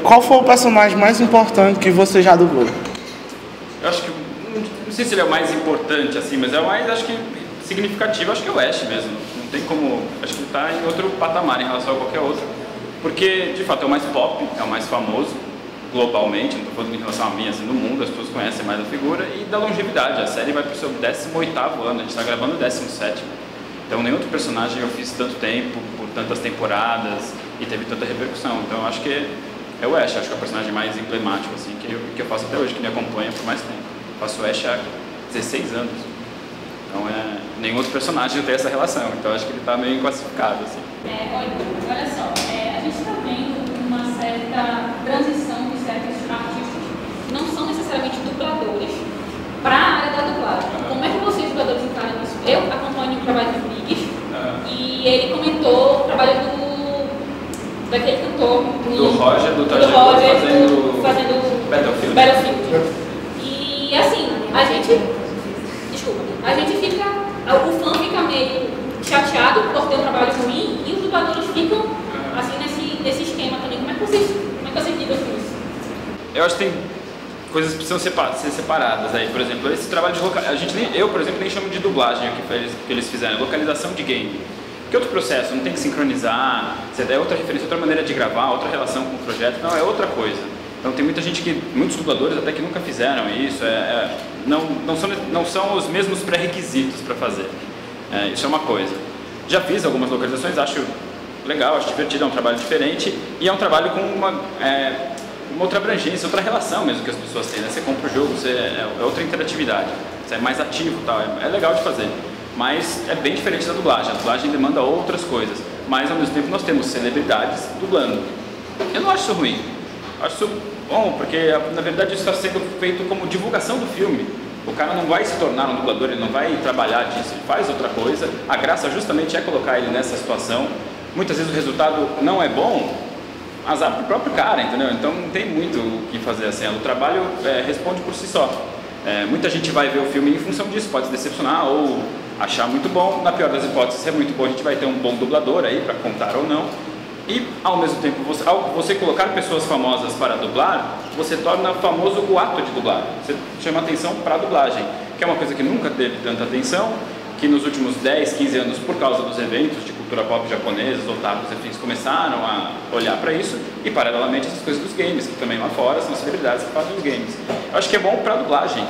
Qual foi o personagem mais importante que você já dublou? Eu acho que, não sei se ele é o mais importante, assim, mas é o mais, acho que, significativo, acho que é o Ash mesmo. Não tem como, acho que ele está em outro patamar em relação a qualquer outro. Porque, de fato, é o mais pop, é o mais famoso, globalmente, não estou falando em relação a mim, assim, no mundo, as pessoas conhecem mais a figura, e da longevidade. A série vai para o seu 18º ano, a gente está gravando o 17º. Então, nenhum outro personagem eu fiz tanto tempo, por tantas temporadas, e teve tanta repercussão. Então, eu acho que é o Ash, acho que é o personagem mais emblemático, assim, que eu faço até hoje, que me acompanha por mais tempo. Eu faço o Ash há 16 anos. Então, nenhum outro personagem tem essa relação. Então, acho que ele está meio classificado, assim. Olha só, a gente está vendo uma certa transição de certos artistas que não são necessariamente dubladores para a área da dublagem. Como é que vocês, dubladores, encaram isso? Eu acompanho o trabalho do Biggs e ele comentou o trabalho daquele cantor do Roger, fazendo Battlefield. E assim, a gente fica, o fã fica meio chateado por ter um trabalho ruim e os dubladores ficam assim nesse esquema também. Como é que vocês lidam com isso? Eu acho que tem coisas que precisam ser separadas aí. Por exemplo, esse trabalho de eu, por exemplo, nem chamo de dublagem o que eles fizeram, localização de game. Que outro processo, não tem que sincronizar, é outra referência, outra maneira de gravar, outra relação com o projeto, não, é outra coisa. Então tem muita gente muitos dubladores até que nunca fizeram isso, não são os mesmos pré-requisitos para fazer. Isso é uma coisa. Já fiz algumas localizações, acho legal, acho divertido, é um trabalho diferente e é um trabalho com uma outra abrangência, outra relação mesmo que as pessoas têm, né? Você compra o jogo, é outra interatividade, você é mais ativo, tal, é legal de fazer. Mas é bem diferente da dublagem. A dublagem demanda outras coisas. Mas, ao mesmo tempo, nós temos celebridades dublando. Eu não acho isso ruim. Eu acho isso bom, porque, na verdade, isso está sendo feito como divulgação do filme. O cara não vai se tornar um dublador, ele não vai trabalhar disso, ele faz outra coisa. A graça, justamente, é colocar ele nessa situação. Muitas vezes o resultado não é bom, azar pro próprio cara, entendeu? Então, não tem muito o que fazer assim. O trabalho responde por si só. Muita gente vai ver o filme em função disso, pode se decepcionar ou achar muito bom. Na pior das hipóteses, se é muito bom, a gente vai ter um bom dublador aí para contar ou não. E, ao mesmo tempo, ao você colocar pessoas famosas para dublar, você torna famoso o ato de dublar. Você chama atenção para a dublagem, que é uma coisa que nunca teve tanta atenção, que nos últimos 10, 15 anos, por causa dos eventos de cultura pop japoneses, otakus, enfim, começaram a olhar para isso, e paralelamente essas coisas dos games, que também lá fora são celebridades que fazem os games. Eu acho que é bom para a dublagem,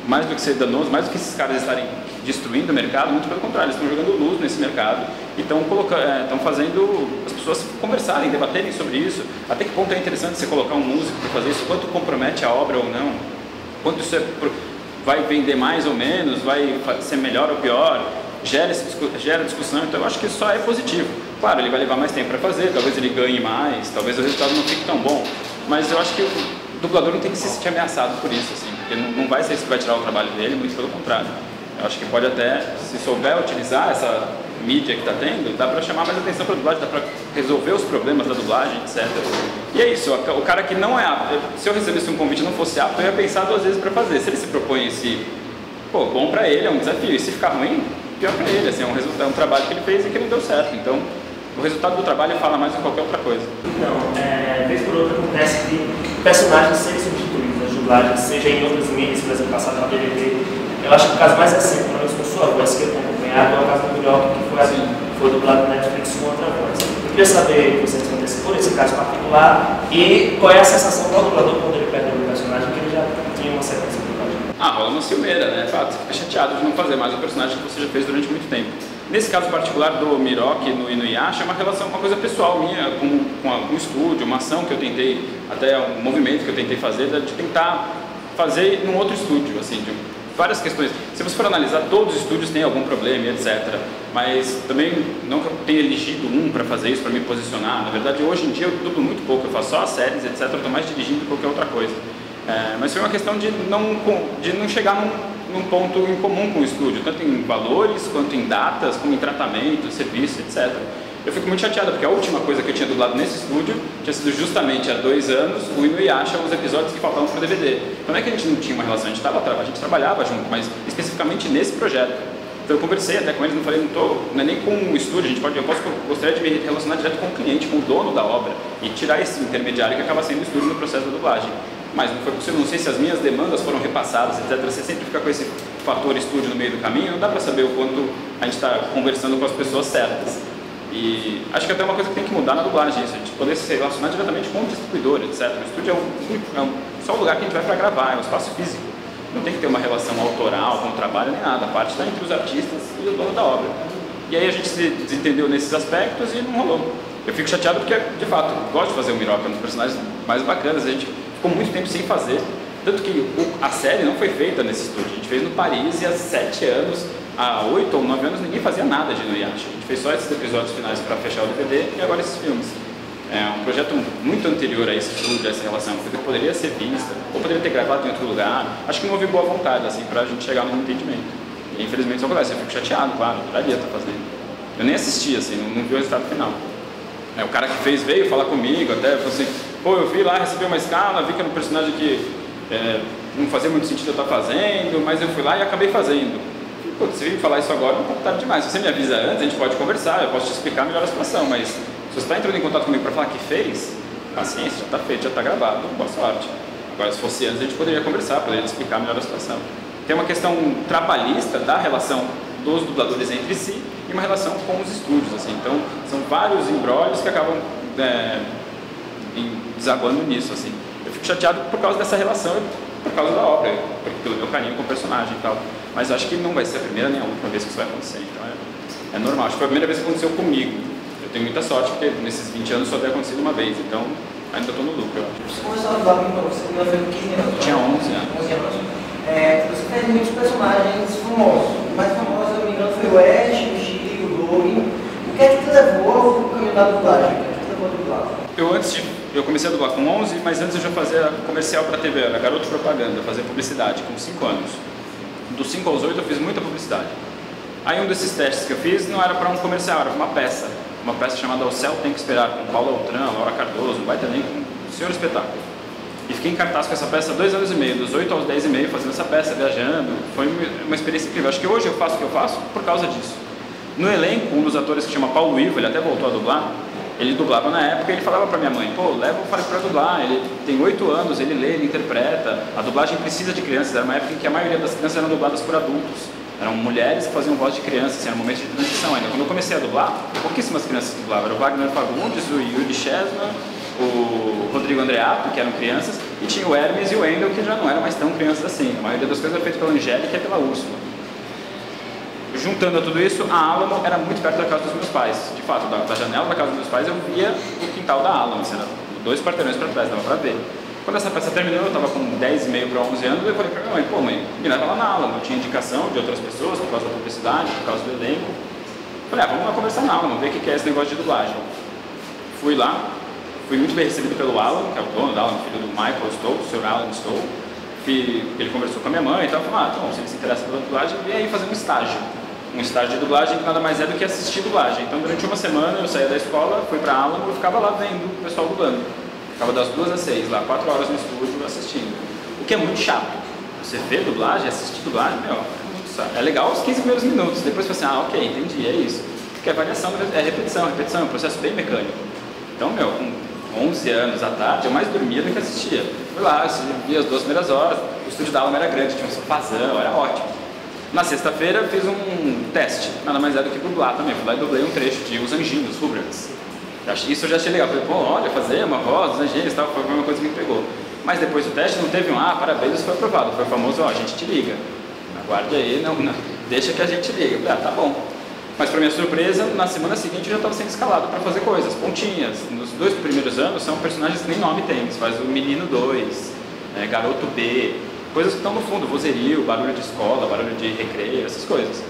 mais do que ser danoso, mais do que esses caras estarem destruindo o mercado, muito pelo contrário, eles estão jogando luz nesse mercado e estão fazendo as pessoas conversarem, debaterem sobre isso. Até que ponto é interessante você colocar um músico para fazer isso, quanto compromete a obra ou não, quanto isso vai vender mais ou menos, vai ser melhor ou pior, gera discussão. Então eu acho que isso só é positivo. Claro, ele vai levar mais tempo para fazer, talvez ele ganhe mais, talvez o resultado não fique tão bom, mas eu acho que o dublador não tem que se sentir ameaçado por isso, assim, porque não vai ser isso que vai tirar o trabalho dele, muito pelo contrário. Eu acho que pode até, se souber utilizar essa mídia que está tendo, dá para chamar mais atenção para a dublagem, dá para resolver os problemas da dublagem, etc. E é isso, o cara que não é apto, se eu recebesse um convite e não fosse apto, eu ia pensar 2 vezes para fazer. Se ele se propõe bom para ele, é um desafio, e se ficar ruim, pior para ele, assim, é um trabalho que ele fez e que não deu certo. Então, o resultado do trabalho fala mais do que qualquer outra coisa. Então, vez por outra acontece de personagens serem substituídos nas dublagens, seja em outras mídias, por exemplo, passado na DVD. Eu acho que o caso mais recente, pelo menos com sua voz, que eu tenho acompanhado, é o caso do Miroque, que foi dublado na Netflix com outra voz. Eu queria saber se vocês respondessem por esse caso particular e qual é a sensação do dublador quando ele perde o personagem, que ele já tinha uma sequência de dublagem. Rola uma ciumeira, né? Fato, você fica chateado de não fazer mais o personagem que você já fez durante muito tempo. Nesse caso particular do Miroque no Inuyasha, é uma relação, uma coisa pessoal minha com um estúdio, uma ação que eu tentei, até um movimento que eu tentei fazer, de tentar fazer num outro estúdio, assim, várias questões. Se você for analisar, todos os estúdios têm algum problema, etc. Mas também não que eu tenha elegido um para fazer isso, para me posicionar. Na verdade, hoje em dia eu dublo muito pouco, eu faço só as séries, etc. Eu estou mais dirigindo do que qualquer outra coisa. Mas foi uma questão de não chegar num ponto em comum com o estúdio, tanto em valores, quanto em datas, como em tratamento, serviço, etc. Eu fico muito chateado, porque a última coisa que eu tinha dublado nesse estúdio tinha sido justamente há 2 anos o Inuyasha, os episódios que faltavam para o DVD. Então não é que a gente não tinha uma relação, a gente trabalhava junto, mas especificamente nesse projeto. Então eu conversei até com eles, não falei, não é nem com o estúdio, gostaria de me relacionar direto com o cliente, com o dono da obra, e tirar esse intermediário que acaba sendo o estúdio no processo da dublagem. Mas não foi possível, não sei se as minhas demandas foram repassadas, etc. Você sempre fica com esse fator estúdio no meio do caminho, não dá para saber o quanto a gente está conversando com as pessoas certas. E acho que até uma coisa que tem que mudar na dublagem, isso, a gente poder se relacionar diretamente com o distribuidor, etc. O estúdio só um lugar que a gente vai para gravar, é um espaço físico. Não tem que ter uma relação autoral com o trabalho nem nada, a parte está entre os artistas e o dono da obra. E aí a gente se desentendeu nesses aspectos e não rolou. Eu fico chateado porque, de fato, gosto de fazer o Miroca, um dos personagens mais bacanas, a gente ficou muito tempo sem fazer. Tanto que a série não foi feita nesse estúdio, a gente fez no Paris e há 7 anos, há 8 ou 9 anos, ninguém fazia nada de Inuyasha. A gente fez só esses episódios finais para fechar o DVD e agora esses filmes. É um projeto muito anterior a esse estúdio, a essa relação, porque poderia ser vista, ou poderia ter gravado em outro lugar. Acho que não houve boa vontade, assim, pra gente chegar num entendimento. E infelizmente isso acontece, eu fico chateado, claro, eu adoraria estar fazendo. Eu nem assisti, assim, não vi o resultado final. O cara que fez veio falar comigo, até falou assim, pô, eu vi lá, recebi uma escala, vi que era um personagem que não fazia muito sentido eu estar fazendo, mas eu fui lá e acabei fazendo. Pô, se vir falar isso agora, não é tarde demais. Se você me avisa antes, a gente pode conversar, eu posso te explicar melhor a situação, mas se você está entrando em contato comigo para falar que fez, paciência, já está feito, já está gravado, boa sorte. Agora, se fosse antes, a gente poderia conversar, poderia explicar melhor a situação. Tem uma questão trabalhista da relação dos dubladores entre si e uma relação com os estúdios, assim. Então, são vários embrólios que acabam desaguando nisso, assim. Eu fico chateado por causa dessa relação e por causa da obra, pelo meu carinho com o personagem e tal. Mas acho que não vai ser a primeira nem a última vez que isso vai acontecer, então é normal. Acho que foi a primeira vez que aconteceu comigo. Eu tenho muita sorte, porque nesses 20 anos só tem acontecido uma vez, então ainda estou no lucro, eu acho. Você começou a dublar quando você foi com 15 anos? Eu tinha 11 anos. 11 anos. Você fez muitos personagens famosos. O mais famoso, se eu não me engano, foi o Ash, o Chile, o Doug. O que é que te levou ao caminho da dublagem? O que é que te levou a dublar? Eu comecei a dublar com 11, mas antes eu já fazia comercial para TV, era garoto de propaganda, fazia publicidade com 5 anos. Dos 5 aos 8 eu fiz muita publicidade. Aí um desses testes que eu fiz não era para um comercial, era para uma peça chamada O Céu Tem Que Esperar, com Paulo Altran, Laura Cardoso, um baita elenco, um senhor espetáculo. E fiquei em cartaz com essa peça 2 anos e meio, dos 8 aos 10 e meio, fazendo essa peça, viajando. Foi uma experiência incrível. Acho que hoje eu faço o que eu faço por causa disso. No elenco, um dos atores que chama Paulo Ivo, ele até voltou a dublar, ele dublava na época e ele falava pra minha mãe, pô, leva o Fábio pra dublar, ele tem 8 anos, ele lê, ele interpreta, a dublagem precisa de crianças, era uma época em que a maioria das crianças eram dubladas por adultos, eram mulheres que faziam voz de crianças, assim, era um momento de transição ainda. Quando eu comecei a dublar, pouquíssimas crianças dublavam, era o Wagner Fagundes, o Yuri Chesma, o Rodrigo Andreato, que eram crianças, e tinha o Hermes e o Wendel, que já não eram mais tão crianças assim, a maioria das coisas era feita pela Angélica e pela Úrsula. Juntando a tudo isso, a Alamo era muito perto da casa dos meus pais. De fato, da janela da casa dos meus pais eu via o quintal da Alamo, assim, era 2 quarteirões para trás, dava para ver. Quando essa peça terminou, eu estava com 10 e meio para 11 anos, eu falei para minha mãe, pô mãe, me leva lá na Alamo. Eu tinha indicação de outras pessoas por causa da publicidade, por causa do elenco. Falei, vamos lá conversar na Alamo, ver o que é esse negócio de dublagem. Fui lá, fui muito bem recebido pelo Alan, que é o dono da Alamo, filho do Michael Stowe, o Sr. Alan Stowe. Ele conversou com a minha mãe e tal, falou, então, se ele se interessa pela dublagem, vem aí fazer um estágio de dublagem que nada mais é do que assistir dublagem. Então, durante uma semana, eu saía da escola, fui pra Alamo e ficava lá vendo o pessoal dublando. Ficava das 2 às 6, lá, 4 horas no estúdio assistindo. O que é muito chato. Você vê dublagem, assistir dublagem, meu, é muito chato. É legal os 15 primeiros minutos, depois você fala assim, ok, entendi, é isso. Porque a variação é repetição, é um processo bem mecânico. Então, meu, com 11 anos à tarde, eu mais dormia do que assistia. Fui lá, via as 2 primeiras horas, o estúdio da Alamo era grande, tinha um sofazão, era ótimo. Na sexta-feira fiz um teste, nada mais é do que dublar também. Fui lá e dublei um trecho de Os Anjinhos, Rugrats. Isso eu já achei legal. Falei, pô, olha, fazer uma voz, Os Anjinhos e tal, foi uma coisa que me pegou. Mas depois do teste não teve parabéns, isso foi aprovado. Foi o famoso, a gente te liga. Aguarde aí, não, deixa que a gente liga. Falei, tá bom. Mas para minha surpresa, na semana seguinte eu já estava sendo escalado para fazer coisas, pontinhas. Nos 2 primeiros anos são personagens que nem nome tem. Você faz o Menino 2, Garoto B, coisas que estão no fundo, vozerio, barulho de escola, barulho de recreio, essas coisas.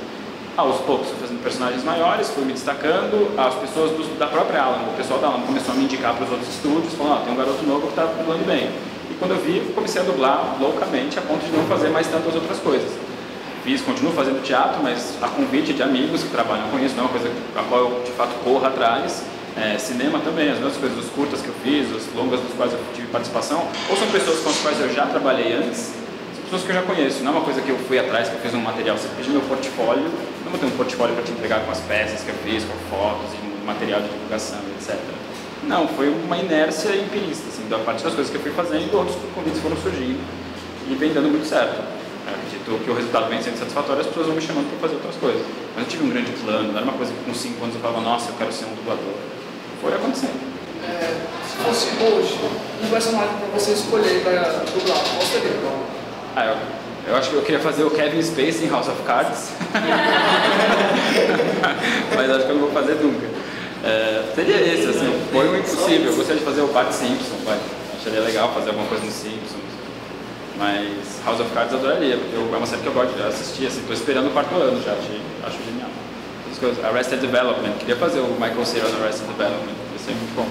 Aos poucos fui fazendo personagens maiores, fui me destacando, as pessoas da própria Alamo, o pessoal da Alamo começou a me indicar para os outros estúdios, falando, tem um garoto novo que está dublando bem. E quando eu vi, comecei a dublar loucamente, a ponto de não fazer mais tantas outras coisas. Continuo fazendo teatro, mas a convite de amigos que trabalham com isso, não é uma coisa a qual eu de fato corro atrás. Cinema também, as mesmas coisas, os curtas que eu fiz, os longas dos quais eu tive participação, ou são pessoas com as quais eu já trabalhei antes, são pessoas que eu já conheço, não é uma coisa que eu fui atrás, que eu fiz um material, você pediu meu portfólio Não vou ter um portfólio para te entregar com as peças que eu fiz, com fotos e material de divulgação, etc. Não, foi uma inércia empirista, assim, a partir das coisas que eu fui fazendo, outros convites foram surgindo e vem dando muito certo. Eu acredito que o resultado vem sendo satisfatório, as pessoas vão me chamando para fazer outras coisas. Mas eu tive um grande plano, não era uma coisa que com 5 anos eu falava, nossa, eu quero ser um dublador. Foi acontecendo. Se fosse hoje, um personagem para você escolher para dublar, qual seria? Eu acho que eu queria fazer o Kevin Spacey em House of Cards. Mas acho que eu não vou fazer nunca. Seria esse, assim, foi um impossível. Eu gostaria de fazer o Bart Simpson, acharia legal fazer alguma coisa no Simpsons. Mas House of Cards eu adoraria, porque é uma série que eu gosto de assistir, assim, tô esperando o 4º ano já, acho genial. Arrested Development, queria fazer o Michael Cera no Arrested Development, ia ser muito bom.